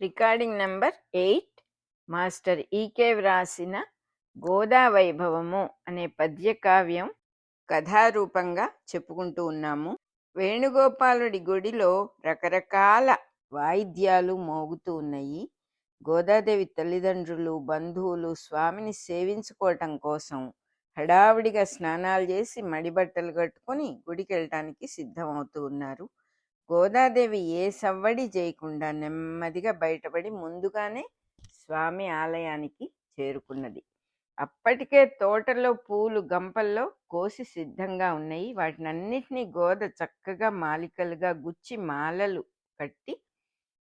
Recording number 8 master ఈకే వ్రాసిన గోదా వైభవము అనే పద్యకావ్యం కథారూపంగా చెప్పుకుంటూ ఉన్నాము. వేణుగోపాలుడి గుడిలో రకరకాల వాయిద్యాలు మోగుతూ ఉన్నాయి. గోదాదేవి తల్లిదండ్రులు, బంధువులు స్వామిని సేవించుకోవటం కోసం హడావిడిగా స్నానాలు చేసి మడిబట్టలు కట్టుకొని గుడికి వెళ్ళటానికి సిద్ధమవుతూ ఉన్నారు. గోదాదేవి ఏ సవ్వడి చేయకుండా నెమ్మదిగా బయటపడి ముందుగానే స్వామి ఆలయానికి చేరుకున్నది. అప్పటికే తోటలో పూలు గంపల్లో కోసి సిద్ధంగా ఉన్నాయి. వాటినన్నిటినీ గోద చక్కగా మాలికలుగా గుచ్చి మాలలు కట్టి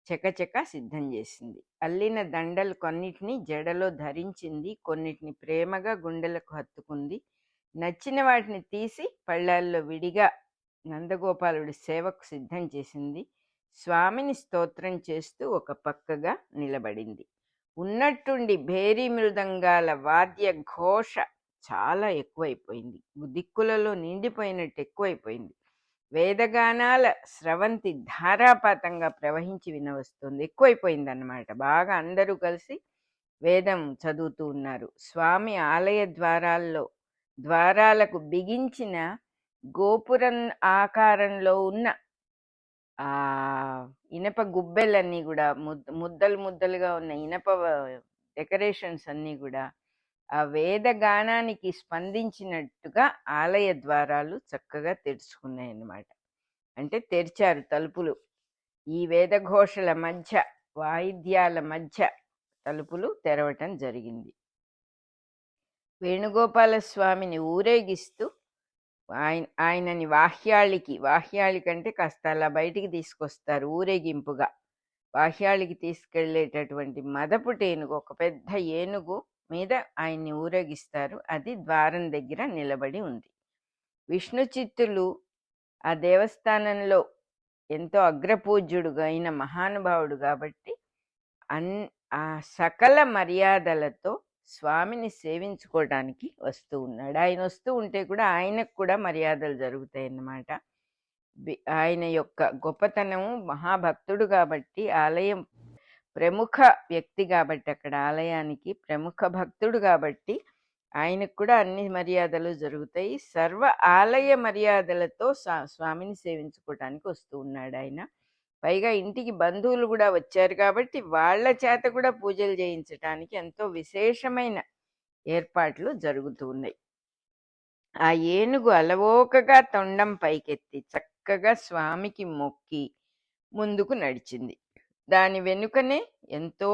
చకచక సిద్ధం చేసింది. అల్లిన దండలు కొన్నిటిని జడలో ధరించింది, కొన్నిటిని ప్రేమగా గుండెలకు హత్తుకుంది. నచ్చిన వాటిని తీసి పళ్ళాల్లో విడిగా నందగోపాలుడి సేవకు సిద్ధం చేసింది. స్వామిని స్తోత్రం చేస్తూ ఒక పక్కగా నిలబడింది. ఉన్నట్టుండి భేరీ మృదంగాల వాద్య ఘోష చాలా ఎక్కువైపోయింది. దిక్కులలో నిండిపోయినట్టు ఎక్కువైపోయింది. వేదగానాల స్రవంతి ధారాపాతంగా ప్రవహించి వినవస్తుంది. ఎక్కువైపోయిందన్నమాట. బాగా అందరూ కలిసి వేదం చదువుతూ ఉన్నారు. స్వామి ఆలయ ద్వారాలకు బిగించిన గోపురం ఆకారంలో ఉన్న ఆ ఇనప గుబ్బెలన్నీ కూడా ముద్దలు ముద్దలుగా ఉన్న ఇనప డెకరేషన్స్ అన్నీ కూడా ఆ వేద గానానికి స్పందించినట్టుగా ఆలయ ద్వారాలు చక్కగా తెరుచుకున్నాయి అన్నమాట. అంటే తెరిచారు తలుపులు. ఈ వేదఘోషల మధ్య, వాయిద్యాల మధ్య తలుపులు తెరవటం జరిగింది. వేణుగోపాల స్వామిని ఊరేగిస్తూ ఆయనని వాహ్యాళికి అంటే కాస్త అలా బయటికి తీసుకొస్తారు ఊరేగింపుగా. వాహ్యాళికి తీసుకెళ్లేటటువంటి మదపుటి ఏనుగు, ఒక పెద్ద ఏనుగు మీద ఆయన్ని ఊరేగిస్తారు. అది ద్వారం దగ్గర నిలబడి ఉంది. విష్ణు చిత్తులు ఆ దేవస్థానంలో ఎంతో అగ్రపూజ్యుడుగా అయిన మహానుభావుడు కాబట్టి ఆ సకల మర్యాదలతో స్వామిని సేవించుకోవడానికి వస్తూ ఉన్నాడు. ఆయన వస్తూ ఉంటే కూడా ఆయనకు కూడా మర్యాదలు జరుగుతాయి అన్నమాట. ఆయన యొక్క గొప్పతనము, మహాభక్తుడు కాబట్టి, ఆలయం ప్రముఖ వ్యక్తి కాబట్టి, అక్కడ ఆలయానికి ప్రముఖ భక్తుడు కాబట్టి ఆయనకు కూడా అన్ని మర్యాదలు జరుగుతాయి. సర్వ ఆలయ మర్యాదలతో స్వామిని సేవించుకోవటానికి వస్తూ ఉన్నాడు ఆయన. పైగా ఇంటికి బంధువులు కూడా వచ్చారు కాబట్టి వాళ్ళ చేత కూడా పూజలు చేయించటానికి ఎంతో విశేషమైన ఏర్పాట్లు జరుగుతూ ఉన్నాయి. ఆ ఏనుగు అలవోకగా తొండం పైకెత్తి చక్కగా స్వామికి మొక్కి ముందుకు నడిచింది. దాని వెనుకనే ఎంతో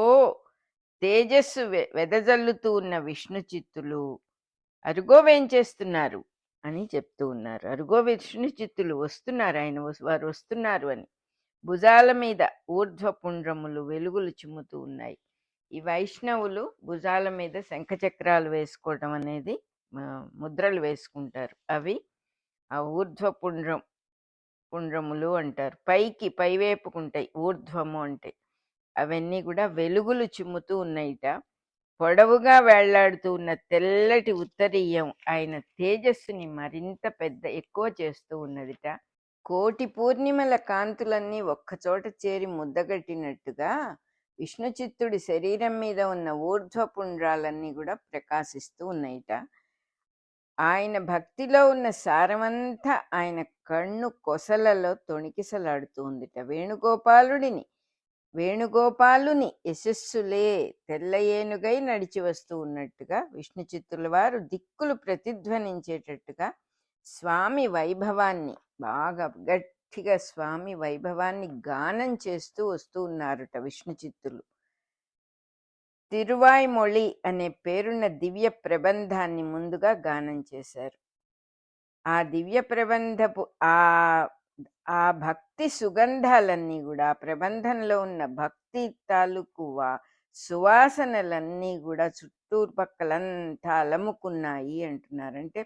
తేజస్సు వెదజల్లుతూ ఉన్న విష్ణు చిత్తులు అరుగో వేంచేస్తున్నారు అని చెప్తూ ఉన్నారు. అరుగో విష్ణు చిత్తులు వస్తున్నారు, వారు వస్తున్నారు అని. భుజాల మీద ఊర్ధ్వపుండ్రములు వెలుగులు చిమ్ముతూ ఉన్నాయి. ఈ వైష్ణవులు భుజాల మీద శంఖచక్రాలు వేసుకోవటం అనేది ముద్రలు వేసుకుంటారు. అవి ఆ పుండ్రములు అంటారు. పైవేపుకుంటాయి ఊర్ధ్వము అంటే. అవన్నీ కూడా వెలుగులు చిమ్ముతూ ఉన్నాయిట. పొడవుగా వేళ్లాడుతూ ఉన్న తెల్లటి ఉత్తరీయం ఆయన తేజస్సుని మరింత ఎక్కువ చేస్తూ ఉన్నదిట. కోటి పూర్ణిమల కాంతులన్నీ ఒక్కచోట చేరి ముద్దగట్టినట్టుగా విష్ణు చిత్తుడి శరీరం మీద ఉన్న ఊర్ధ్వపుండ్రాలన్నీ కూడా ప్రకాశిస్తూ ఉన్నాయిట. ఆయన భక్తిలో ఉన్న సారమంతా ఆయన కన్ను కొసలలో తొణికిసలాడుతూ ఉందిట. వేణుగోపాలుని యశస్సులే తెల్ల ఏనుగై నడిచి వస్తూ ఉన్నట్టుగా విష్ణు చిత్తుల వారు దిక్కులు ప్రతిధ్వనించేటట్టుగా స్వామి వైభవాన్ని, బాగా గట్టిగా స్వామి వైభవాన్ని గానం చేస్తూ వస్తూ ఉన్నారుట విష్ణు చిత్తులు. తిరువాయ్మొళి అనే పేరున్న దివ్య ప్రబంధాన్ని ముందుగా గానం చేశారు. ఆ దివ్య ప్రబంధపు ఆ భక్తి సుగంధాలన్నీ కూడా, ప్రబంధంలో ఉన్న భక్తి తాలూకు సువాసనలన్నీ కూడా చుట్టూపక్కలంతా అలముకున్నాయి అంటున్నారంటే,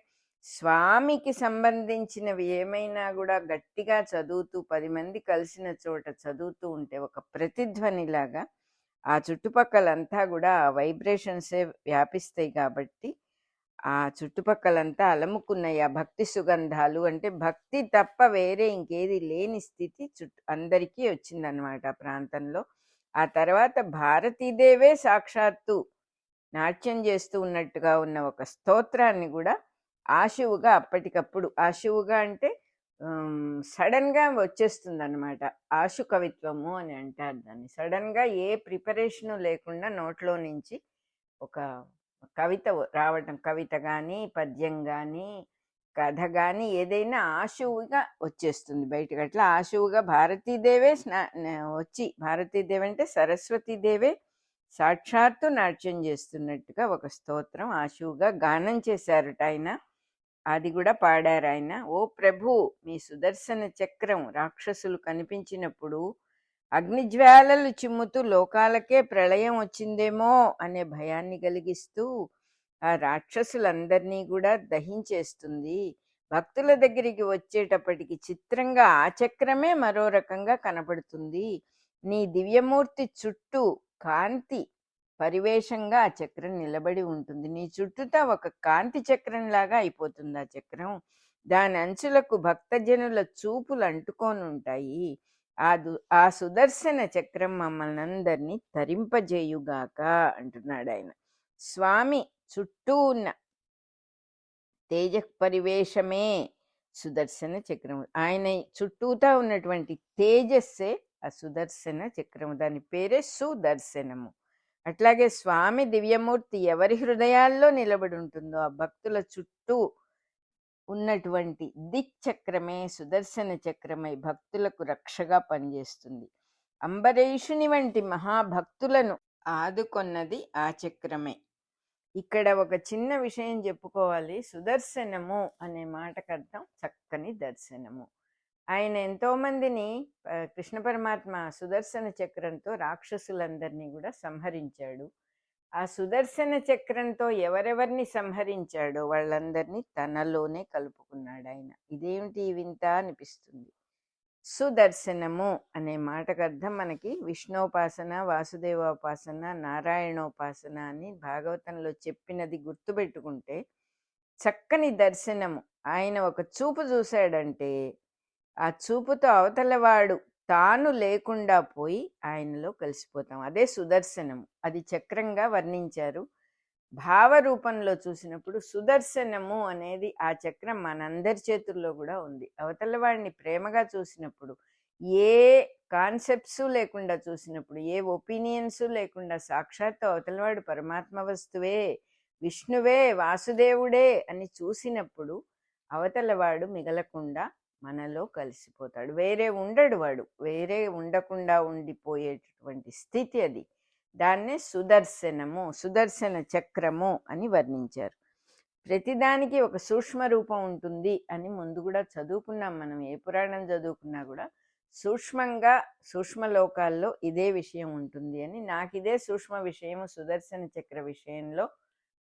స్వామికి సంబంధించినవి ఏమైనా కూడా గట్టిగా చదువుతూ 10 మంది కలిసిన చోట చదువుతూ ఉంటే ఒక ప్రతిధ్వనిలాగా ఆ చుట్టుపక్కలంతా కూడా ఆ వైబ్రేషన్సే వ్యాపిస్తాయి. కాబట్టి ఆ చుట్టుపక్కలంతా అలముకున్నాయి ఆ భక్తి సుగంధాలు. అంటే భక్తి తప్ప వేరే ఇంకేది లేని స్థితి అందరికీ వచ్చిందనమాట ఆ ప్రాంతంలో. ఆ తర్వాత భారతీదేవే సాక్షాత్తు నాట్యం చేస్తూ ఉన్నట్టుగా ఉన్న ఒక స్తోత్రాన్ని కూడా ఆశువుగా అప్పటికప్పుడు, ఆశువుగా అంటే సడన్గా వచ్చేస్తుంది అనమాట. ఆశు కవిత్వము అని అంటారు దాన్ని. సడన్గా ఏ ప్రిపరేషను లేకుండా నోట్లో నుంచి ఒక కవిత రావటం, కవిత కానీ పద్యం కానీ కథ కానీ ఏదైనా ఆశువుగా వచ్చేస్తుంది బయటకు. అట్లా ఆశువుగా భారతీదేవే వచ్చి, భారతీదేవి అంటే సరస్వతీదేవే సాక్షాత్తు నాట్యం చేస్తున్నట్టుగా ఒక స్తోత్రం ఆశువుగా గానం చేశారట ఆయన. అది కూడా పాడారు ఆయన. ఓ ప్రభు, మీ సుదర్శన చక్రం రాక్షసులు కనిపించినప్పుడు అగ్నిజ్వాలలు చిమ్ముతూ లోకాలకే ప్రళయం వచ్చిందేమో అనే భయాన్ని కలిగిస్తూ ఆ రాక్షసులందరినీ కూడా దహించేస్తుంది. భక్తుల దగ్గరికి వచ్చేటప్పటికి చిత్రంగా ఆ చక్రమే మరో రకంగా కనపడుతుంది. నీ దివ్యమూర్తి చుట్టూ కాంతి పరివేషంగా ఆ చక్రం నిలబడి ఉంటుంది. నీ చుట్టూతా ఒక కాంతి చక్రం లాగా అయిపోతుంది ఆ చక్రం. దాని అంచులకు భక్తజనుల చూపులు అంటుకొని ఉంటాయి. ఆ సుదర్శన చక్రం మమ్మల్ని అందరినీ తరింపజేయుగాక అంటున్నాడు ఆయన. స్వామి చుట్టూ ఉన్న తేజ పరివేషమే సుదర్శన చక్రము. ఆయన చుట్టూతా ఉన్నటువంటి తేజస్సే ఆ సుదర్శన చక్రము. దాని పేరే సుదర్శనము. అట్లాగే స్వామి దివ్యమూర్తి ఎవరి హృదయాల్లో నిలబడి ఉంటుందో ఆ భక్తుల చుట్టూ ఉన్నటువంటి దిక్చక్రమే సుదర్శన చక్రమై భక్తులకు రక్షగా పనిచేస్తుంది. అంబరీషుని వంటి మహాభక్తులను ఆదుకొన్నది ఆ చక్రమే. ఇక్కడ ఒక చిన్న విషయం చెప్పుకోవాలి. సుదర్శనము అనే మాటకు అర్థం చక్కని దర్శనము. ఆయన ఎంతో మందిని కృష్ణ పరమాత్మ సుదర్శన చక్రంతో రాక్షసులందరినీ కూడా సంహరించాడు. ఆ సుదర్శన చక్రంతో ఎవరెవరిని సంహరించాడో వాళ్ళందరినీ తనలోనే కలుపుకున్నాడు ఆయన. ఇదేమిటి వింత అనిపిస్తుంది. సుదర్శనము అనే మాటకు అర్థం మనకి విష్ణోపాసన, వాసుదేవోపాసన, నారాయణోపాసన అని భాగవతంలో చెప్పినది గుర్తుపెట్టుకుంటే, చక్కని దర్శనము. ఆయన ఒక చూపు చూశాడంటే ఆ చూపుతో అవతలవాడు తాను లేకుండా పోయి ఆయనలో కలిసిపోతాం. అదే సుదర్శనము. అది చక్రంగా వర్ణించారు. భావరూపంలో చూసినప్పుడు సుదర్శనము అనేది ఆ చక్రం మనందరి చేతుల్లో కూడా ఉంది. అవతల వాడిని ప్రేమగా చూసినప్పుడు, ఏ కాన్సెప్ట్స్ లేకుండా చూసినప్పుడు, ఏ ఒపీనియన్స్ లేకుండా సాక్షాత్తు అవతలవాడు పరమాత్మ వస్తువే, విష్ణువే, వాసుదేవుడే అని చూసినప్పుడు అవతలవాడు మిగలకుండా మనలో కలిసిపోతాడు. వేరే ఉండడు వాడు, వేరే ఉండకుండా ఉండిపోయేటటువంటి స్థితి అది. దాన్నే సుదర్శనము, సుదర్శన చక్రము అని వర్ణించారు. ప్రతిదానికి ఒక సూక్ష్మ రూపం ఉంటుంది అని ముందు కూడా చదువుకున్నాం మనం. ఏ పురాణం చదువుకున్నా కూడా సూక్ష్మంగా సూక్ష్మలోకాల్లో ఇదే విషయం ఉంటుంది అని. నాకు ఇదే సూక్ష్మ విషయము సుదర్శన చక్ర విషయంలో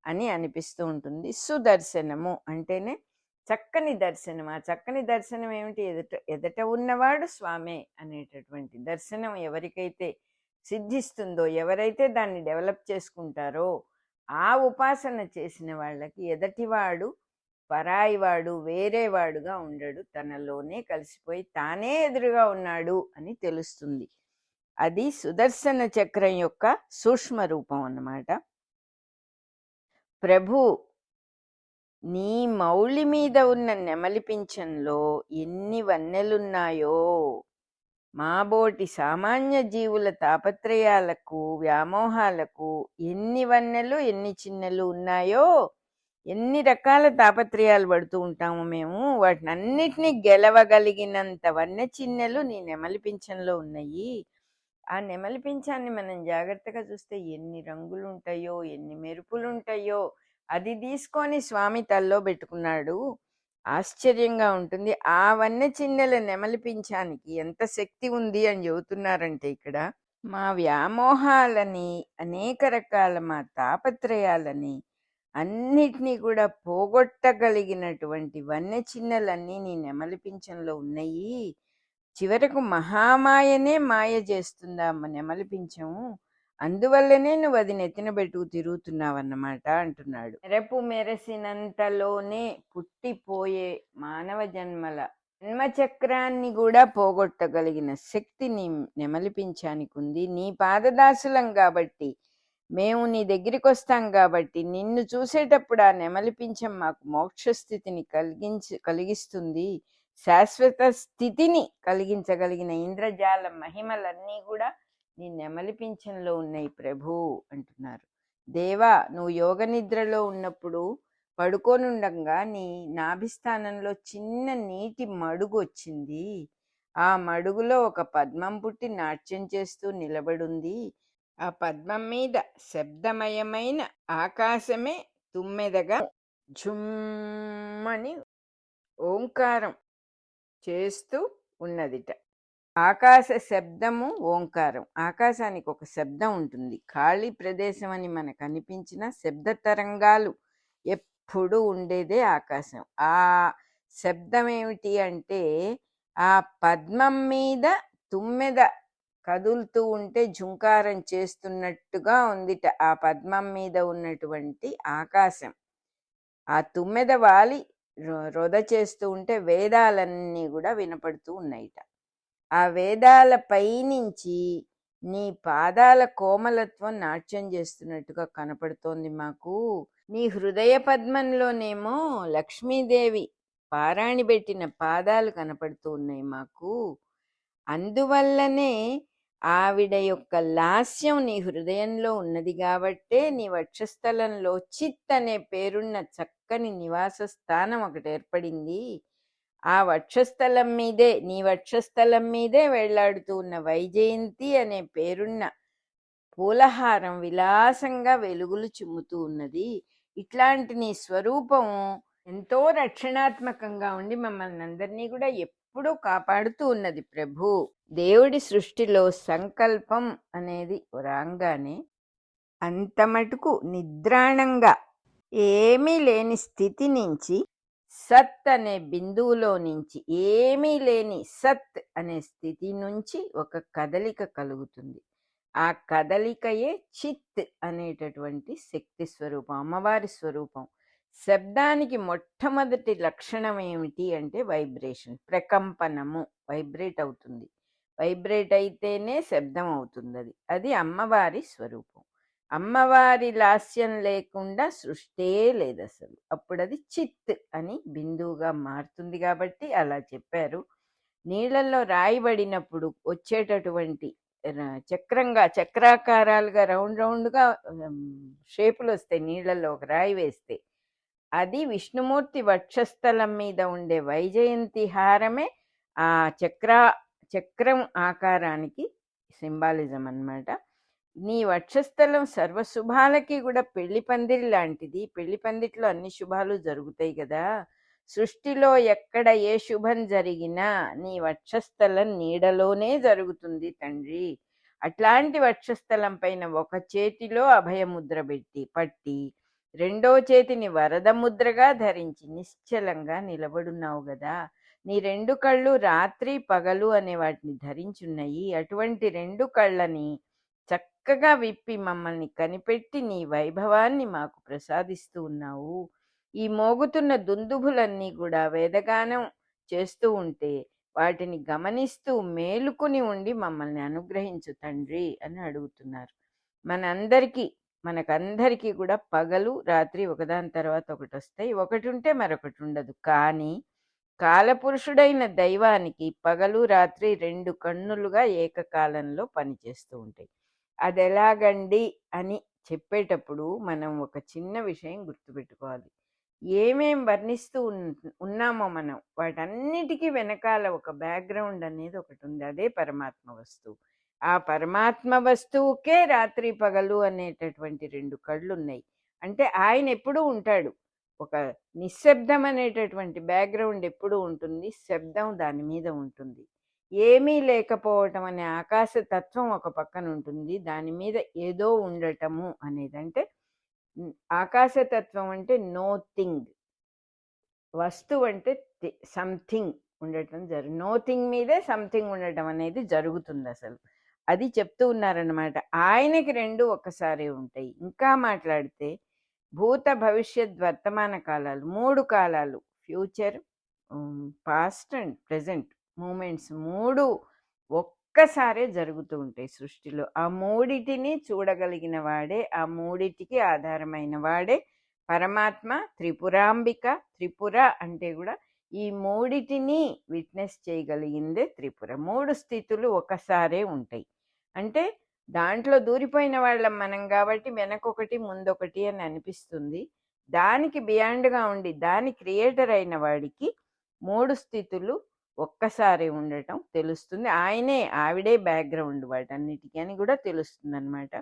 అని అనిపిస్తూ ఉంటుంది. సుదర్శనము అంటేనే చక్కని దర్శనం. ఆ చక్కని దర్శనం ఏమిటి? ఎదట ఉన్నవాడు స్వామే అనేటటువంటి దర్శనం ఎవరికైతే సిద్ధిస్తుందో, ఎవరైతే దాన్ని డెవలప్ చేసుకుంటారో, ఆ ఉపాసన చేసిన వాళ్ళకి ఎదటివాడు పరాయివాడు, వేరేవాడుగా ఉండడు. తనలోనే కలిసిపోయి తానే ఎదురుగా ఉన్నాడు అని తెలుస్తుంది. అది సుదర్శన చక్రం యొక్క సూక్ష్మ రూపం అన్నమాట. ప్రభు, నీ మౌళి మీద ఉన్న నెమలి పింఛంలో ఎన్ని వన్నెలున్నాయో, మాబోటి సామాన్య జీవుల తాపత్రయాలకు, వ్యామోహాలకు ఎన్ని వన్నెలు ఎన్ని చిన్నెలు ఉన్నాయో, ఎన్ని రకాల తాపత్రయాలు పడుతూ ఉంటాము మేము, వాటిని అన్నిటినీ గెలవగలిగినంత వన్నె చిన్నెలు నీ నెమలి పింఛంలో ఉన్నాయి. ఆ నెమలి పింఛాన్ని మనం జాగ్రత్తగా చూస్తే ఎన్ని రంగులు ఉంటాయో, ఎన్ని మెరుపులు ఉంటాయో, అది తీసుకొని స్వామి తల్లో పెట్టుకున్నాడు. ఆశ్చర్యంగా ఉంటుంది. ఆ వన్నె చిన్నెల నెమలి పింఛానికి ఎంత శక్తి ఉంది అని చెబుతున్నారంటే ఇక్కడ మా వ్యామోహాలని, అనేక రకాల మా తాపత్రయాలని అన్నిటినీ కూడా పోగొట్టగలిగినటువంటి వన్నె చిన్నెలన్నీ నీ నెమలి పింఛంలో ఉన్నాయి. చివరకు మహామాయనే మాయ చేస్తుందా నెమలి పింఛము. అందువల్లనే నువ్వు అది నెత్తిన పెట్టుకు తిరుగుతున్నావన్నమాట అంటున్నాడు. మెరపు మెరసినంతలోనే పుట్టిపోయే మానవ జన్మచక్రాన్ని కూడా పోగొట్టగలిగిన శక్తి నీ నెమలిపించానికి ఉంది. నీ పాదదాసులం కాబట్టి, మేము నీ దగ్గరికి వస్తాం కాబట్టి, నిన్ను చూసేటప్పుడు ఆ నెమలిపించం మాకు మోక్ష స్థితిని కలిగిస్తుంది. శాశ్వత స్థితిని కలిగించగలిగిన ఇంద్రజాల మహిమలన్నీ కూడా నీ నెమలిపించంలో ఉన్నాయి ప్రభు అంటున్నారు. దేవా, నువ్వు యోగ నిద్రలో ఉన్నప్పుడు పడుకోనుండగా నీ నాభిస్థానంలో చిన్న నీటి మడుగు వచ్చింది. ఆ మడుగులో ఒక పద్మం పుట్టి నాట్యం చేస్తూ నిలబడుంది. ఆ పద్మం మీద శబ్దమయమైన ఆకాశమే తుమ్మెదగా ఝుమ్మని ఓంకారం చేస్తూ ఉన్నదిట. ఆకాశ శబ్దము ఓంకారం. ఆకాశానికి ఒక శబ్దం ఉంటుంది. ఖాళీ ప్రదేశం అని మనకు అనిపించిన శబ్ద తరంగాలు ఎప్పుడు ఉండేదే ఆకాశం. ఆ శబ్దం ఏమిటి అంటే, ఆ పద్మం మీద తుమ్మెద కదులుతూ ఉంటే ఝుంకారం చేస్తున్నట్టుగా ఉందిట ఆ పద్మం మీద ఉన్నటువంటి ఆకాశం. ఆ తుమ్మెద వాలి రొద చేస్తూ ఉంటే వేదాలన్నీ కూడా వినపడుతూ ఉన్నాయిట. ఆ వేదాల పైనుంచి నీ పాదాల కోమలత్వం నాట్యం చేస్తున్నట్టుగా కనపడుతోంది మాకు. నీ హృదయ పద్మంలోనేమో లక్ష్మీదేవి పారాణి పెట్టిన పాదాలు కనపడుతూ ఉన్నాయి మాకు. అందువల్లనే ఆవిడ యొక్క లాస్యం నీ హృదయంలో ఉన్నది కాబట్టే నీ వక్షస్థలంలో చిత్ అనే పేరున్న చక్కని నివాస స్థానం ఒకటి ఏర్పడింది. ఆ వక్షస్థలం మీదే, నీ వక్షస్థలం మీదే వెళ్లాడుతూ ఉన్న వైజయంతి అనే పేరున్న పూలహారం విలాసంగా వెలుగులు చిమ్ముతూ ఉన్నది. ఇట్లాంటి నీ స్వరూపం ఎంతో రక్షణాత్మకంగా ఉండి మమ్మల్ని అందరినీ కూడా ఎప్పుడూ కాపాడుతూ ఉన్నది ప్రభు. దేవుడి సృష్టిలో సంకల్పం అనేది రాగానే అంత మటుకు నిద్రాణంగా ఏమీ లేని స్థితి నుంచి సత్ అనే బిందువులో నుంచి ఏమీ లేని సత్ అనే స్థితి నుంచి ఒక కదలిక కలుగుతుంది. ఆ కదలికయే చిత్ అనేటటువంటి శక్తి స్వరూపం, అమ్మవారి స్వరూపం. శబ్దానికి మొట్టమొదటి లక్షణం ఏమిటి అంటే వైబ్రేషన్, ప్రకంపనము. వైబ్రేట్ అవుతుంది. వైబ్రేట్ అయితేనే శబ్దం అవుతుంది. అది అమ్మవారి స్వరూపం. అమ్మవారి లాస్యం లేకుండా సృష్టే లేదు అసలు. అప్పుడు అది చిత్ అని బిందువుగా మారుతుంది కాబట్టి అలా చెప్పారు. నీళ్ళల్లో రాయబడినప్పుడు వచ్చేటటువంటి చక్రాకారాలుగా రౌండ్గా షేపులు వస్తాయి నీళ్ళల్లో ఒక రాయి వేస్తే. అది విష్ణుమూర్తి వక్షస్థలం మీద ఉండే వైజయంతి హారమే ఆ చక్రం ఆకారానికి సింబాలిజం అన్నమాట. నీ వక్షస్థలం సర్వశుభాలకి కూడా పెళ్లి పందిరి లాంటిది. పెళ్లి పందిట్లో అన్ని శుభాలు జరుగుతాయి కదా. సృష్టిలో ఎక్కడ ఏ శుభం జరిగినా నీ వక్షస్థలం నీడలోనే జరుగుతుంది తండ్రి. అట్లాంటి వక్షస్థలం పైన ఒక చేతిలో అభయముద్ర పట్టి రెండో చేతిని వరద ముద్రగా ధరించి నిశ్చలంగా నిలబడున్నావు కదా. నీ రెండు కళ్ళు రాత్రి పగలు అనే వాటిని ధరించున్నాయి. అటువంటి రెండు కళ్ళని చక్కగా విప్పి మమ్మల్ని కనిపెట్టి నీ వైభవాన్ని మాకు ప్రసాదిస్తూ ఉన్నావు. ఈ మోగుతున్న దుందుభులన్నీ కూడా వేదగానం చేస్తూ ఉంటే వాటిని గమనిస్తూ మేలుకుని ఉండి మమ్మల్ని అనుగ్రహించు తండ్రి అని అడుగుతున్నారు. మనకందరికీ కూడా పగలు రాత్రి ఒకదాని తర్వాత ఒకటి వస్తాయి. ఒకటి ఉంటే మరొకటి ఉండదు. కానీ కాలపురుషుడైన దైవానికి పగలు రాత్రి రెండు కన్నులుగా ఏకకాలంలో పనిచేస్తూ ఉంటాయి. అది ఎలాగండి అని చెప్పేటప్పుడు మనం ఒక చిన్న విషయం గుర్తుపెట్టుకోవాలి. ఏమేం వర్ణిస్తూ ఉన్నామో మనం వాటన్నిటికీ వెనకాల ఒక బ్యాక్గ్రౌండ్ అనేది ఒకటి ఉంది. అదే పరమాత్మ వస్తువు. ఆ పరమాత్మ వస్తువుకే రాత్రి పగలు అనేటటువంటి రెండు కళ్ళు ఉన్నాయి. అంటే ఆయన ఎప్పుడూ ఉంటాడు. ఒక నిశ్శబ్దం అనేటటువంటి బ్యాక్గ్రౌండ్ ఎప్పుడూ ఉంటుంది, శబ్దం దాని మీద ఉంటుంది. ఏమీ లేకపోవటం అనే ఆకాశ తత్వం ఒక పక్కన ఉంటుంది, దాని మీద ఏదో ఉండటము అనేది. అంటే ఆకాశతత్వం అంటే నో థింగ్, వస్తువు అంటే సంథింగ్ ఉండటం నో థింగ్ మీదే సంథింగ్ ఉండటం అనేది జరుగుతుంది అసలు. అది చెప్తూ ఉన్నారన్నమాట. ఆయనకి 2 ఒక్కసారే ఉంటాయి. ఇంకా మాట్లాడితే భూత, భవిష్యత్, వర్తమాన కాలాలు 3 కాలాలు future, past and present moments 3 ఒక్కసారే జరుగుతూ ఉంటాయి సృష్టిలో. ఆ మూడిటిని చూడగలిగిన వాడే, ఆ మూడిటికి ఆధారమైన వాడే పరమాత్మ. త్రిపురాంబిక, త్రిపుర అంటే కూడా ఈ మూడిటిని విట్నెస్ చేయగలిగిందే త్రిపుర. 3 స్థితులు ఒకసారే ఉంటాయి. అంటే దాంట్లో దూరిపోయిన వాళ్ళం మనం కాబట్టి వెనకొకటి ముందొకటి అని అనిపిస్తుంది. దానికి బియాండ్గా ఉండి దాని క్రియేటర్ అయిన వాడికి 3 స్థితులు ఒక్కసారి ఉండటం తెలుస్తుంది. ఆయనే ఆవిడే బ్యాక్గ్రౌండ్ వాటన్నిటికీ అని కూడా తెలుస్తుంది అనమాట.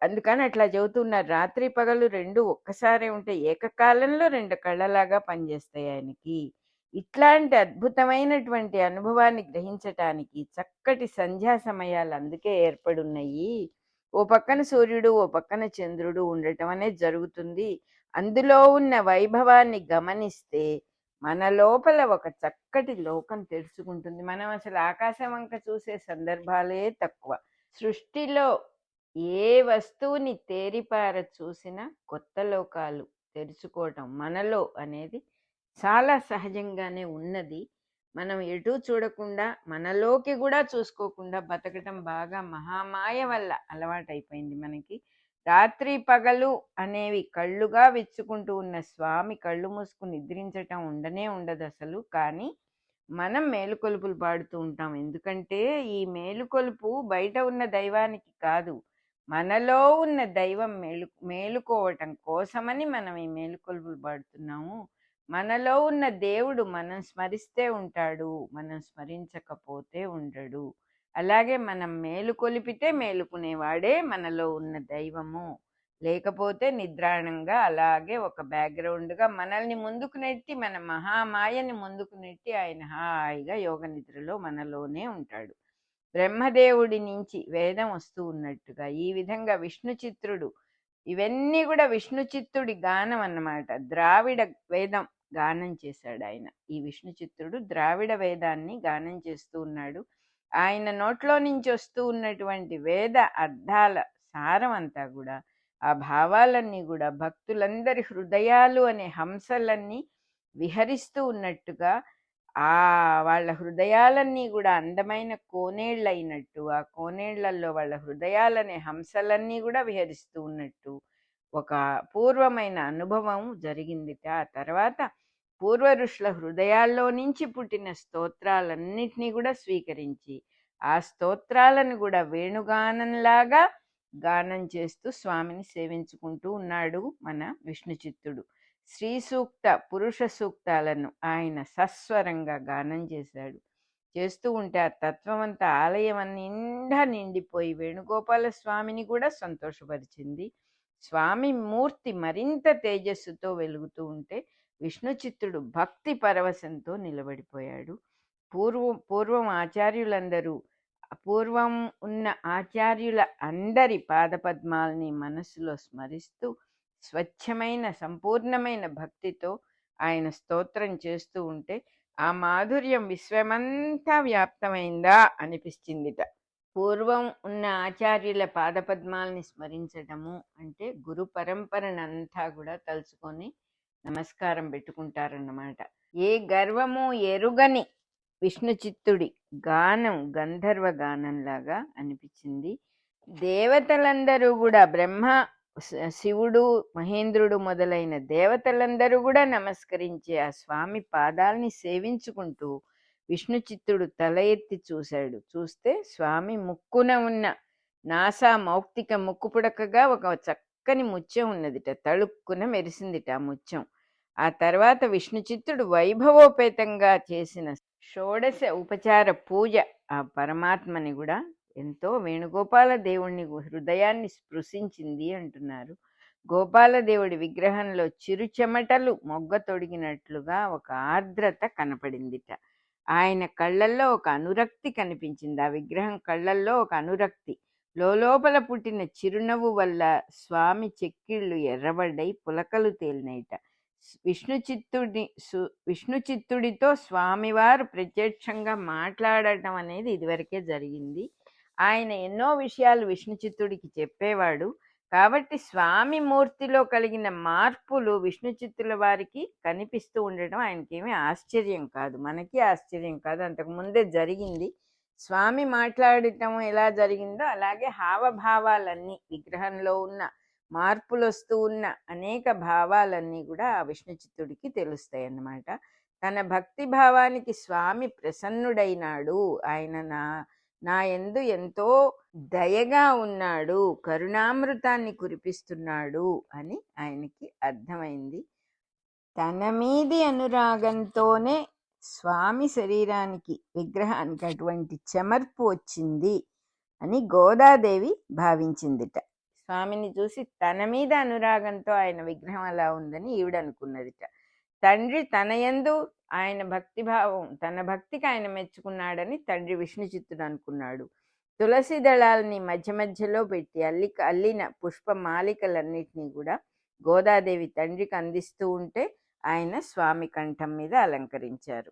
అందుకని అట్లా చెబుతున్నారు, రాత్రి పగలు 2 ఒక్కసారే ఉంటాయి, ఏకకాలంలో 2 కళ్ళలాగా పనిచేస్తాయి ఆయనకి. ఇట్లాంటి అద్భుతమైనటువంటి అనుభవాన్ని గ్రహించటానికి చక్కటి సంధ్యా సమయాలు అందుకే ఏర్పడున్నాయి. ఓ పక్కన సూర్యుడు, ఓ పక్కన చంద్రుడు ఉండటం అనేది జరుగుతుంది. అందులో ఉన్న వైభవాన్ని గమనిస్తే మన లోపల ఒక చక్కటి లోకం తెరుచుకుంటుంది. మనం అసలు ఆకాశం వంక చూసే సందర్భాలే తక్కువ. సృష్టిలో ఏ వస్తువుని తేరిపార చూసినా కొత్త లోకాలు తెరుచుకోవటం మనలో అనేది చాలా సహజంగానే ఉన్నది. మనం ఎటూ చూడకుండా మనలోకి కూడా చూసుకోకుండా బతకటం బాగా మహామాయ వల్ల అలవాటైపోయింది మనకి. రాత్రి పగలు అనేవి కళ్ళుగా విచ్చుకుంటూ ఉన్న స్వామి కళ్ళు మూసుకుని నిద్రించటం ఉండనే ఉండదు అసలు. కానీ మనం మేలుకొలుపులు పాడుతూ ఉంటాం. ఎందుకంటే ఈ మేలుకొలుపు బయట ఉన్న దైవానికి కాదు, మనలో ఉన్న దైవం మేలుకోవటం కోసమని మనం ఈ మేలుకొలుపులు పాడుతున్నాము. మనలో ఉన్న దేవుడు మనం స్మరిస్తే ఉంటాడు, మనం స్మరించకపోతే ఉండడు. అలాగే మనం మేలుకొలిపితే మేలుకునేవాడే మనలో ఉన్న దైవము. లేకపోతే నిద్రాణంగా అలాగే ఒక బ్యాక్గ్రౌండ్గా మనల్ని ముందుకు నెట్టి, మన మహామాయని ముందుకు నెట్టి ఆయన హాయిగా యోగ నిద్రలో మనలోనే ఉంటాడు. బ్రహ్మదేవుడి నుంచి వేదం వస్తూ ఉన్నట్టుగా ఈ విధంగా విష్ణు చిత్రుడు, ఇవన్నీ కూడా విష్ణు చిత్తుడి గానం అన్నమాట. ద్రావిడ వేదం గానం చేశాడు ఆయన. ఈ విష్ణు చిత్రుడు ద్రావిడ వేదాన్ని గానం చేస్తూ ఉన్నాడు. ఆయన నోట్లో నుంచి వస్తూ ఉన్నటువంటి వేద అర్థాల సారం అంతా కూడా, ఆ భావాలన్నీ కూడా భక్తులందరి హృదయాలు అనే హంసలన్నీ విహరిస్తూ ఉన్నట్టుగా, ఆ వాళ్ళ హృదయాలన్నీ కూడా అందమైన కోనేళ్ళైనట్టు, ఆ కోనేళ్లలో వాళ్ళ హృదయాలనే హంసలన్నీ కూడా విహరిస్తూ ఉన్నట్టు ఒక పూర్వమైన అనుభవం జరిగిందిట. ఆ తర్వాత పూర్వ ఋషుల హృదయాల్లో నుంచి పుట్టిన స్తోత్రాలన్నిటినీ కూడా స్వీకరించి ఆ స్తోత్రాలను కూడా వేణుగానంలాగా గానం చేస్తూ స్వామిని సేవించుకుంటూ ఉన్నాడు మన విష్ణు చిత్తుడు. శ్రీ సూక్త, పురుష సూక్తాలను ఆయన సస్వరంగా గానం చేశాడు. చేస్తూ ఉంటే ఆ తత్వమంతా ఆలయం నిండా నిండిపోయి వేణుగోపాల స్వామిని కూడా సంతోషపరిచింది. స్వామి మూర్తి మరింత తేజస్సుతో వెలుగుతూ ఉంటే విష్ణు చిత్తుడు భక్తి పరవశంతో నిలబడిపోయాడు. పూర్వం ఆచార్యులందరూ, పూర్వం ఉన్న ఆచార్యుల అందరి పాదపద్మాలని మనస్సులో స్మరిస్తూ స్వచ్ఛమైన సంపూర్ణమైన భక్తితో ఆయన స్తోత్రం చేస్తూ ఉంటే ఆ మాధుర్యం విశ్వమంతా వ్యాప్తమైందా అనిపించిందిట. పూర్వం ఉన్న ఆచార్యుల పాదపద్మాలని స్మరించటము అంటే గురు పరంపరనంతా కూడా తలుచుకొని నమస్కారం పెట్టుకుంటారన్నమాట. ఏ గర్వము ఎరుగని విష్ణు చిత్తుడి గానం గంధర్వ గానంలాగా అనిపించింది. దేవతలందరూ కూడా, బ్రహ్మ, శివుడు, మహేంద్రుడు మొదలైన దేవతలందరూ కూడా నమస్కరించే ఆ స్వామి పాదాలని సేవించుకుంటూ విష్ణు చిత్తుడు తల ఎత్తి చూశాడు. చూస్తే స్వామి ముక్కున ఉన్న నాసా మౌక్తిక ముక్కు పుడకగా ఒక చక్కని ముత్యం ఉన్నదిట, తళుక్కున మెరిసిందిట ఆ ముత్యం. ఆ తర్వాత విష్ణు చిత్తుడు వైభవోపేతంగా చేసిన షోడశ ఉపచార పూజ ఆ పరమాత్మని కూడా ఎంతో వేణుగోపాల దేవుణ్ణి హృదయాన్ని స్పృశించింది అంటున్నారు. గోపాలదేవుడి విగ్రహంలో చిరు చెమటలు మొగ్గ తొడిగినట్లుగా ఒక ఆర్ద్రత కనపడిందిట. ఆయన కళ్ళల్లో ఒక అనురక్తి కనిపించింది. ఆ విగ్రహం కళ్ళల్లో ఒక అనురక్తి. లోపల పుట్టిన చిరునవ్వు వల్ల స్వామి చెక్కిళ్ళు ఎర్రబడ్డాయి, పులకలు తేలినైట. విష్ణు చిత్తుడితో స్వామివారు ప్రత్యక్షంగా మాట్లాడటం అనేది ఇదివరకే జరిగింది. ఆయన ఎన్నో విషయాలు విష్ణు చిత్తుడికి చెప్పేవాడు. కాబట్టి స్వామి మూర్తిలో కలిగిన మార్పులు విష్ణు చిత్తుల వారికి కనిపిస్తూ ఉండడం ఆయనకేమీ ఆశ్చర్యం కాదు. మనకి ఆశ్చర్యం కాదు. అంతకు ముందే జరిగింది. స్వామి మాట్లాడటం ఎలా జరిగిందో అలాగే హావభావాలన్నీ విగ్రహంలో ఉన్న మార్పులు వస్తూ ఉన్న అనేక భావాలన్నీ కూడా ఆ విష్ణు చిత్తుడికి తెలుస్తాయి అన్నమాట. తన భక్తి భావానికి స్వామి ప్రసన్నుడైనాడు. ఆయన నా యందు ఎంతో దయగా ఉన్నాడు, కరుణామృతాన్ని కురిపిస్తున్నాడు అని ఆయనకి అర్థమైంది. తన మీది అనురాగంతోనే స్వామి శరీరానికి విగ్రహానికి అటువంటి చెమర్పు వచ్చింది అని గోదాదేవి భావించిందిట. స్వామిని చూసి తన మీద అనురాగంతో ఆయన విగ్రహం అలా ఉందని ఈవిడ అనుకున్నదిట. తండ్రి తన యందు ఆయన భక్తిభావం, తన భక్తికి ఆయన మెచ్చుకున్నాడని తండ్రి విష్ణు చిత్తుడు అనుకున్నాడు. తులసి దళాలని మధ్య మధ్యలో పెట్టి అల్లిన పుష్ప మాలికలన్నిటినీ కూడా గోదాదేవి తండ్రికి అందిస్తూ ఉంటే ఆయన స్వామి కంఠం మీద అలంకరించారు.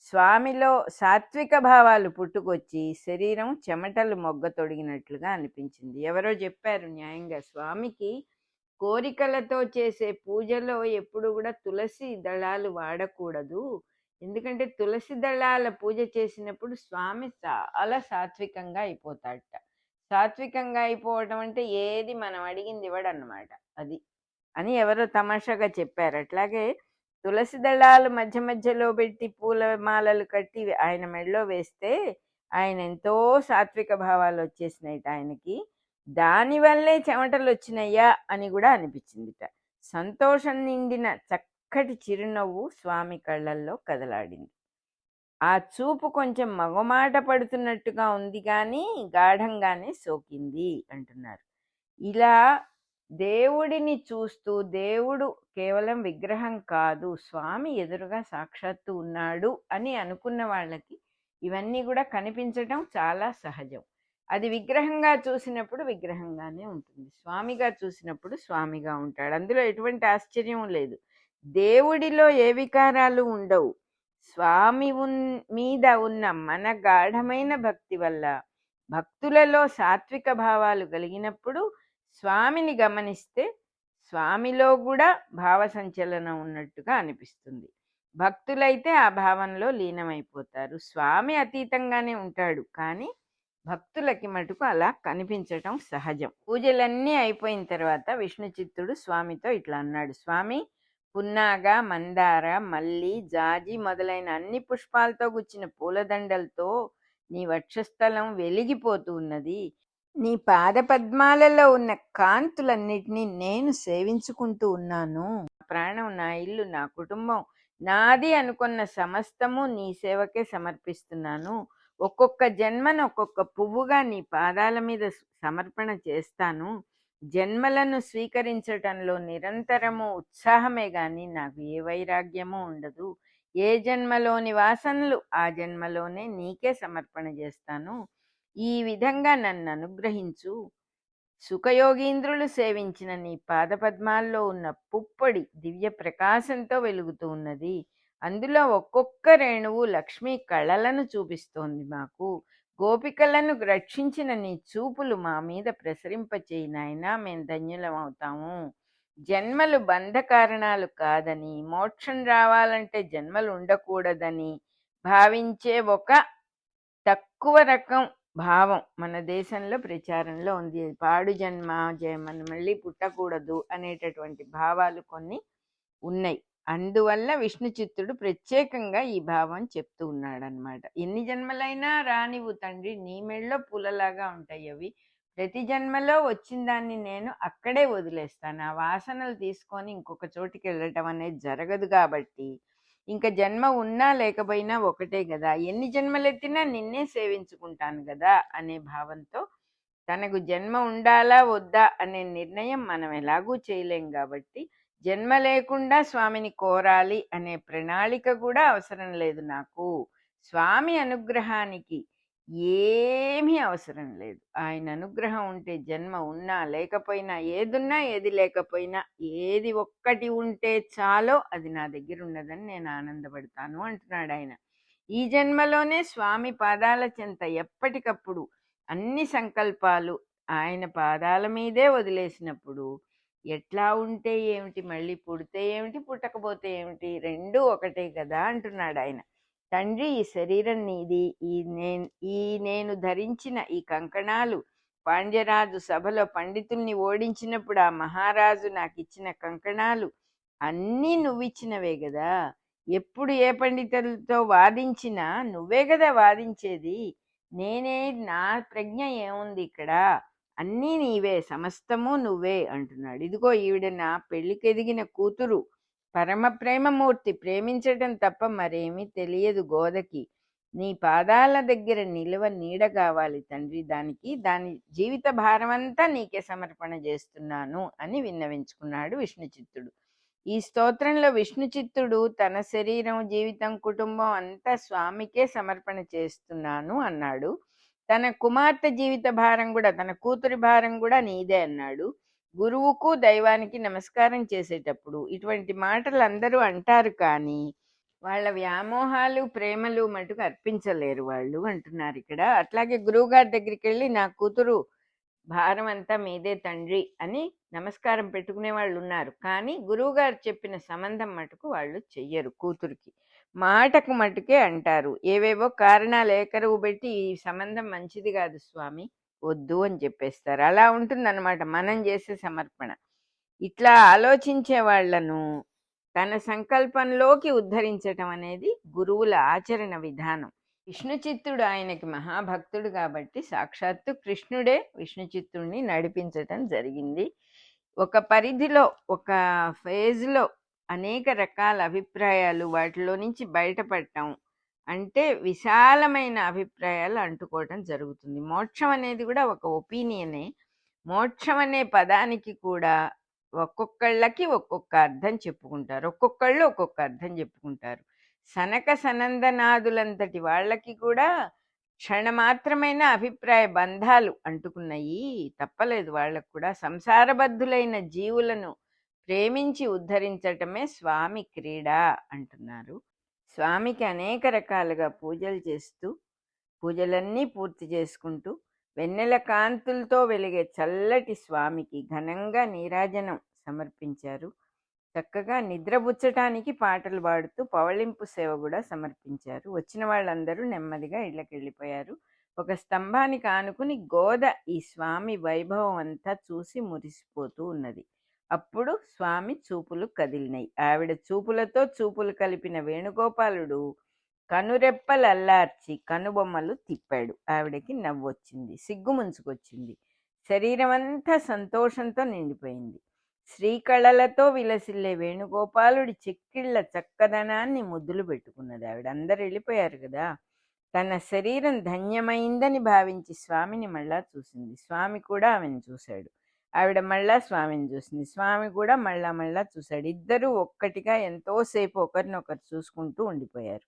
స్వామిలో సాత్విక భావాలు పుట్టుకొచ్చి శరీరం చెమటలు మొగ్గ తొడిగినట్లుగా అనిపించింది. ఎవరో చెప్పారు న్యాయంగా, స్వామికి కోరికలతో చేసే పూజలో ఎప్పుడు కూడా తులసి దళాలు వాడకూడదు. ఎందుకంటే తులసి దళాల పూజ చేసినప్పుడు స్వామి చాలా సాత్వికంగా అయిపోతాడట. సాత్వికంగా అయిపోవటం అంటే ఏది మనం అడిగింది ఇవ్వడన్నమాట. అది అని ఎవరో తమాషాగా చెప్పారు. అట్లాగే తులసి దళాలు మధ్య మధ్యలో పెట్టి పూల మాలలు కట్టి ఆయన మెడలో వేస్తే ఆయన ఎంతో సాత్విక భావాలు వచ్చేసినాయిట ఆయనకి. దానివల్లే చెమటలు వచ్చినాయా అని కూడా అనిపించిందిట. సంతోషం నిండిన చక్కటి చిరునవ్వు స్వామి కళ్ళల్లో కదలాడింది. ఆ చూపు కొంచెం మగమాట పడుతున్నట్టుగా ఉంది కానీ గాఢంగానే సోకింది అంటున్నారు. ఇలా దేవుడిని చూస్తూ, దేవుడు కేవలం విగ్రహం కాదు, స్వామి ఎదురుగా సాక్షాత్తు ఉన్నాడు అని అనుకున్న వాళ్ళకి ఇవన్నీ కూడా కనిపించటం చాలా సహజం. అది విగ్రహంగా చూసినప్పుడు విగ్రహంగానే ఉంటుంది, స్వామిగా చూసినప్పుడు స్వామిగా ఉంటాడు. అందులో ఎటువంటి ఆశ్చర్యం లేదు. దేవుడిలో ఏ వికారాలు ఉండవు. స్వామి మీద ఉన్న మన గాఢమైన భక్తి వల్ల భక్తులలో సాత్విక భావాలు కలిగినప్పుడు స్వామిని గమనిస్తే స్వామిలో కూడా భావ సంచలనం ఉన్నట్టుగా అనిపిస్తుంది. భక్తులైతే ఆ భావంలో లీనమైపోతారు. స్వామి అతీతంగానే ఉంటాడు, కానీ భక్తులకి మటుకు అలా కనిపించటం సహజం. పూజలన్నీ అయిపోయిన తర్వాత విష్ణు చిత్తుడు స్వామితో ఇట్లా అన్నాడు. స్వామి, పున్నాగ, మందార, మల్లి, జాజి మొదలైన అన్ని పుష్పాలతో గుచ్చిన పూలదండలతో నీ వక్షస్థలం వెలిగిపోతూ ఉన్నది. నీ పాద పద్మాలలో ఉన్న కాంతులన్నిటినీ నేను సేవించుకుంటూ ఉన్నాను. ప్రాణం, నా ఇల్లు, నా కుటుంబం, నాది అనుకున్న సమస్తము నీ సేవకే సమర్పిస్తున్నాను. ఒక్కొక్క జన్మను ఒక్కొక్క పువ్వుగా నీ పాదాల మీద సమర్పణ చేస్తాను. జన్మలను స్వీకరించటంలో నిరంతరము ఉత్సాహమే గాని నాకు ఏ వైరాగ్యమూ ఉండదు. ఏ జన్మలోని వాసనలు ఆ జన్మలోనే నీకే సమర్పణ చేస్తాను. ఈ విధంగా నన్ను అనుగ్రహించు. సుఖయోగీంద్రులు సేవించిన నీ పాదపద్మాల్లో ఉన్న పుప్పొడి దివ్య ప్రకాశంతో వెలుగుతూ ఉన్నది. అందులో ఒక్కొక్క రేణువు లక్ష్మీ కళలను చూపిస్తోంది మాకు. గోపికలను రక్షించిన నీ చూపులు మా మీద ప్రసరింపచేయి నాయనా, మేము ధన్యులం అవుతాము. జన్మలు బంధ కారణాలు కాదని, మోక్షం రావాలంటే జన్మలు ఉండకూడదని భావించే ఒక తక్కువ రకం భావం మన దేశంలో ప్రచారంలో ఉంది. పాడు జన్మ, మనం మళ్ళీ పుట్టకూడదు అనేటటువంటి భావాలు కొన్ని ఉన్నాయి. అందువల్ల విష్ణు చిత్తుడు ప్రత్యేకంగా ఈ భావం చెప్తూ ఉన్నాడనమాట. ఎన్ని జన్మలైనా రానివు తండ్రి, నీ మెళ్ళో పూలలాగా ఉంటాయి అవి. ప్రతి జన్మలో వచ్చిన దాన్ని నేను అక్కడే వదిలేస్తాను. ఆ వాసనలు తీసుకొని ఇంకొక చోటికి వెళ్ళటం అనేది జరగదు. కాబట్టి ఇంకా జన్మ ఉన్నా లేకపోయినా ఒకటే కదా, ఎన్ని జన్మలెత్తినా నిన్నే సేవించుకుంటాను కదా అనే భావంతో, తనకు జన్మ ఉండాలా వద్దా అనే నిర్ణయం మనం ఎలాగూ చేయలేం కాబట్టి జన్మ లేకుండా స్వామిని కోరాలి అనే ప్రణాళిక కూడా అవసరం లేదు నాకు. స్వామి అనుగ్రహానికి ఏమీ అవసరం లేదు. ఆయన అనుగ్రహం ఉంటే జన్మ ఉన్నా లేకపోయినా, ఏదున్నా ఏది లేకపోయినా, ఏది ఒక్కటి ఉంటే చాలో అది నా దగ్గర ఉన్నదని నేను ఆనందపడతాను అంటున్నాడు ఆయన. ఈ జన్మలోనే స్వామి పాదాల చెంత ఎప్పటికప్పుడు అన్ని సంకల్పాలు ఆయన పాదాల మీదే వదిలేసినప్పుడు ఎట్లా ఉంటే ఏమిటి, మళ్ళీ పుడితే ఏమిటి, పుట్టకపోతే ఏమిటి, రెండూ ఒకటే కదా అంటున్నాడు ఆయన. తండ్రి, ఈ శరీరం నీది, ఈ నేను ధరించిన ఈ కంకణాలు పాండ్యరాజు సభలో పండితుల్ని ఓడించినప్పుడు ఆ మహారాజు నాకు ఇచ్చిన కంకణాలు అన్నీ నువ్విచ్చినవే కదా. ఎప్పుడు ఏ పండితులతో వాదించినా నువ్వే కదా వాదించేది. నేనే, నా ప్రజ్ఞ ఏముంది ఇక్కడ, అన్నీ నీవే, సమస్తము నువ్వే అంటున్నాడు. ఇదిగో ఈవిడ నా పెళ్లికి ఎదిగిన కూతురు, పరమ ప్రేమమూర్తి, ప్రేమించటం తప్ప మరేమీ తెలియదు గోదకి. నీ పాదాల దగ్గర నిలువ నీడ కావాలి తండ్రి, దాని జీవిత భారమంతా నీకే సమర్పణ చేస్తున్నాను అని విన్నవించుకున్నాడు విష్ణుచిత్తుడు. ఈ స్తోత్రంలో విష్ణుచిత్తుడు తన శరీరం, జీవితం, కుటుంబం అంతా స్వామికే సమర్పణ చేస్తున్నాను అన్నాడు. తన కుమార్తె జీవిత భారం కూడా, తన కూతురి భారం కూడా నీదే అన్నాడు. గురువుకు దైవానికి నమస్కారం చేసేటప్పుడు ఇటువంటి మాటలు అందరూ అంటారు, కానీ వాళ్ళ వ్యామోహాలు ప్రేమలు మటుకు అర్పించలేరు వాళ్ళు అంటున్నారు ఇక్కడ. అట్లాగే గురువుగారి దగ్గరికి వెళ్ళి నా కూతురు భారం అంతా మీదే తండ్రి అని నమస్కారం పెట్టుకునే వాళ్ళు ఉన్నారు, కానీ గురువుగారు చెప్పిన సంబంధం మటుకు వాళ్ళు చెయ్యరు. కూతురికి మాటకు మటుకే అంటారు, ఏవేవో కారణాలు ఏకరువు పెట్టి ఈ సంబంధం మంచిది కాదు స్వామి, వద్దు అని చెప్పేస్తారు. అలా ఉంటుందన్నమాట మనం చేసే సమర్పణ. ఇట్లా ఆలోచించే వాళ్లను తన సంకల్పంలోకి ఉద్ధరించటం అనేది గురువుల ఆచరణ విధానం. విష్ణుచిత్తుడు ఆయనకి మహాభక్తుడు కాబట్టి సాక్షాత్తు కృష్ణుడే విష్ణుచిత్తుడిని నడిపించటం జరిగింది. ఒక పరిధిలో, ఒక ఫేజ్లో అనేక రకాల అభిప్రాయాలు, వాటిలో నుంచి బయటపడటం అంటే విశాలమైన అభిప్రాయాలు అంటుకోవటం జరుగుతుంది. మోక్షం అనేది కూడా ఒక ఒపీనియనే. మోక్షం అనే పదానికి కూడా ఒక్కొక్కళ్ళకి ఒక్కొక్క అర్థం చెప్పుకుంటారు, ఒక్కొక్కళ్ళు ఒక్కొక్క అర్థం చెప్పుకుంటారు. సనక సనందనాదులంతటి వాళ్ళకి కూడా క్షణమాత్రమైన అభిప్రాయ బంధాలు అంటుకున్నాయి, తప్పలేదు. వాళ్ళకు కూడా సంసారబద్ధులైన జీవులను ప్రేమించి ఉద్ధరించటమే స్వామి క్రీడ అంటున్నారు. స్వామికి అనేక రకాలుగా పూజలు చేస్తూ, పూజలన్నీ పూర్తి చేసుకుంటూ వెన్నెల కాంతులతో వెలిగే చల్లటి స్వామికి ఘనంగా నీరాజనం సమర్పించారు. చక్కగా నిద్రపుచ్చటానికి పాటలు పాడుతూ పవళింపు సేవ కూడా సమర్పించారు. వచ్చిన వాళ్ళందరూ నెమ్మదిగా ఇళ్ళకి వెళ్ళిపోయారు. ఒక స్తంభానికి ఆనుకుని గోద ఈ స్వామి వైభవం అంతా చూసి మురిసిపోతూ ఉన్నది. అప్పుడు స్వామి చూపులు కదిలినాయి. ఆవిడ చూపులతో చూపులు కలిపిన వేణుగోపాలుడు కనురెప్పలల్లార్చి కనుబొమ్మలు తిప్పాడు. ఆవిడకి నవ్వొచ్చింది, సిగ్గు ముంచుకొచ్చింది. శరీరం అంతా సంతోషంతో నిండిపోయింది. శ్రీకళలతో విలసిల్లే వేణుగోపాలుడి చెక్కిళ్ల చక్కదనాన్ని ముద్దులు పెట్టుకున్నది ఆవిడ. అందరు వెళ్ళిపోయారు కదా. తన శరీరం ధన్యమైందని భావించి స్వామిని మళ్ళా చూసింది. స్వామి కూడా ఆమెను చూశాడు. ఆవిడ మళ్ళా స్వామిని చూసింది. స్వామి కూడా మళ్ళా చూశాడు. ఇద్దరూ ఒక్కటిగా ఎంతోసేపు ఒకరినొకరు చూసుకుంటూ ఉండిపోయారు.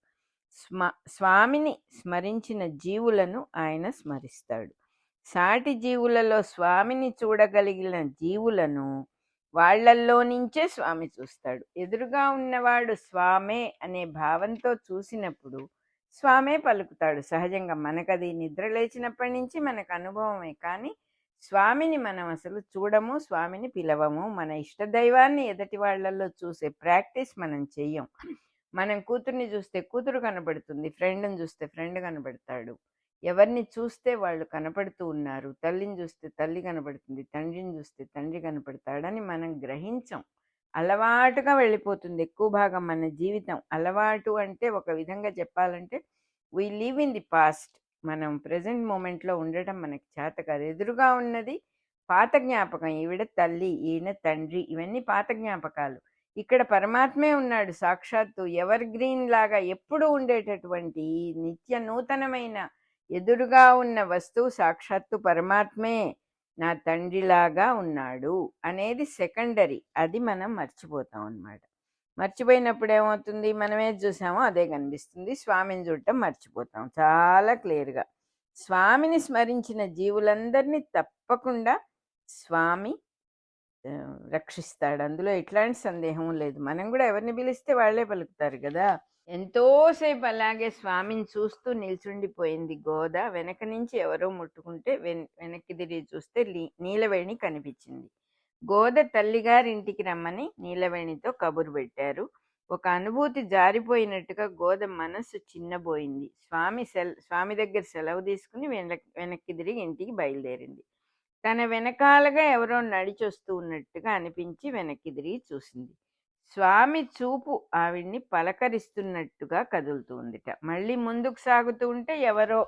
స్వామిని స్మరించిన జీవులను ఆయన స్మరిస్తాడు. సాటి జీవులలో స్వామిని చూడగలిగిన జీవులను వాళ్లల్లో నుంచే స్వామి చూస్తాడు. ఎదురుగా ఉన్నవాడు స్వామే అనే భావంతో చూసినప్పుడు స్వామే పలుకుతాడు సహజంగా. మనకది నిద్ర లేచినప్పటి నుంచి మనకు అనుభవమే, కానీ స్వామిని మనం అసలు చూడము, స్వామిని పిలవము. మన ఇష్టదైవాన్ని ఎదటి వాళ్లలో చూసే ప్రాక్టీస్ మనం చెయ్యం. మనం కూతుర్ని చూస్తే కూతురు కనబడుతుంది, ఫ్రెండ్ని చూస్తే ఫ్రెండ్ కనబడతాడు, ఎవరిని చూస్తే వాళ్ళు కనపడుతూ ఉన్నారు. తల్లిని చూస్తే తల్లి కనపడుతుంది, తండ్రిని చూస్తే తండ్రి కనపడతాడని మనం గ్రహించం. అలవాటుగా వెళ్ళిపోతుంది ఎక్కువ భాగం మన జీవితం. అలవాటు అంటే ఒక విధంగా చెప్పాలంటే we live in the past. మనం ప్రజెంట్ మూమెంట్లో ఉండటం మనకి చేత కాదు. ఎదురుగా ఉన్నది పాత జ్ఞాపకం. ఈవిడ తల్లి, ఈయన తండ్రి, ఇవన్నీ పాత జ్ఞాపకాలు. ఇక్కడ పరమాత్మే ఉన్నాడు సాక్షాత్తు. ఎవర్ గ్రీన్ లాగా ఎప్పుడు ఉండేటటువంటి నిత్య నూతనమైన ఎదురుగా ఉన్న వస్తువు సాక్షాత్తు పరమాత్మే నా తండ్రిలాగా ఉన్నాడు అనేది సెకండరీ. అది మనం మర్చిపోతాం అన్నమాట. మర్చిపోయినప్పుడు ఏమవుతుంది, మనమే చూసామో అదే కనిపిస్తుంది. స్వామిని చూడటం మర్చిపోతాం చాలా క్లియర్గా. స్వామిని స్మరించిన జీవులందరినీ తప్పకుండా స్వామి రక్షిస్తాడు, అందులో ఎట్లాంటి సందేహం లేదు. మనం కూడా ఎవరిని పిలిస్తే వాళ్ళే పలుకుతారు కదా. ఎంతోసేపు అలాగే స్వామిని చూస్తూ నిల్చుండిపోయింది గోద. వెనక నుంచి ఎవరో ముట్టుకుంటే వెనక్కి తిరిగి చూస్తే నీలవేణి కనిపించింది. గోద తల్లిగారింటికి రమ్మని నీలవేణితో కబురు పెట్టారు. ఒక అనుభూతి జారిపోయినట్టుగా గోద మనస్సు చిన్నబోయింది. స్వామి దగ్గర సెలవు తీసుకుని వెనక్కి తిరిగి ఇంటికి బయలుదేరింది. తన వెనకాలగా ఎవరో నడిచొస్తూ ఉన్నట్టుగా అనిపించి వెనక్కి తిరిగి చూసింది. స్వామి చూపు ఆవిడ్ని పలకరిస్తున్నట్టుగా కదులుతూ ఉందిట. మళ్ళీ ముందుకు సాగుతూ ఉంటే ఎవరో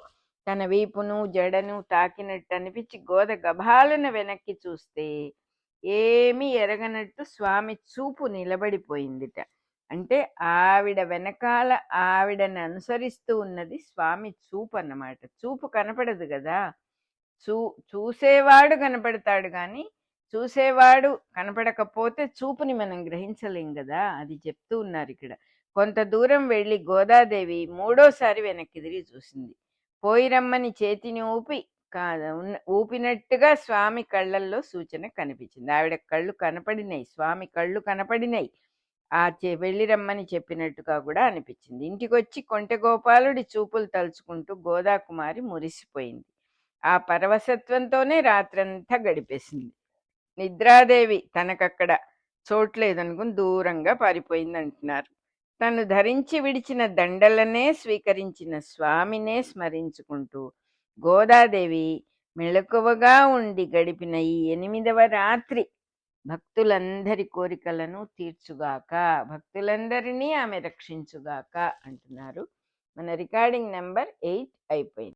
తన వీపును జడను తాకినట్టు అనిపించి గోద గభాలన వెనక్కి చూస్తే ఏమీ ఎరగనట్టు స్వామి చూపు నిలబడిపోయిందిట. అంటే ఆవిడ వెనకాల ఆవిడని అనుసరిస్తూ ఉన్నది స్వామి చూపు అన్నమాట. చూపు కనపడదు కదా, చూసేవాడు కనపడతాడు కానీ చూసేవాడు కనపడకపోతే చూపుని మనం గ్రహించలేం కదా, అది చెప్తూ ఉన్నారు ఇక్కడ. కొంత దూరం వెళ్ళి గోదాదేవి మూడోసారి వెనక్కి తిరిగి చూసింది. పోయి రమ్మని చేతిని ఊపినట్టుగా స్వామి కళ్ళల్లో సూచన కనిపించింది. ఆవిడ కళ్ళు కనపడినాయి, స్వామి కళ్ళు కనపడినాయి. వెళ్ళి రమ్మని చెప్పినట్టుగా కూడా అనిపించింది. ఇంటికొచ్చి కొంటెగోపాలుడి చూపులు తలుచుకుంటూ గోదాకుమారి మురిసిపోయింది. ఆ పరవశత్వంతోనే రాత్రంతా గడిపేసింది. నిద్రాదేవి తనకక్కడ చోట్లేదనుకుని దూరంగా పారిపోయింది అంటున్నారు. తను ధరించి విడిచిన దండలనే స్వీకరించిన స్వామినే స్మరించుకుంటూ గోదాదేవి మెలకువగా ఉండి గడిపిన ఈ 8వ రాత్రి భక్తులందరి కోరికలను తీర్చుగాక, భక్తులందరినీ ఆమె రక్షించుగాక అంటున్నారు. మన రికార్డింగ్ నెంబర్ 8 అయిపోయింది.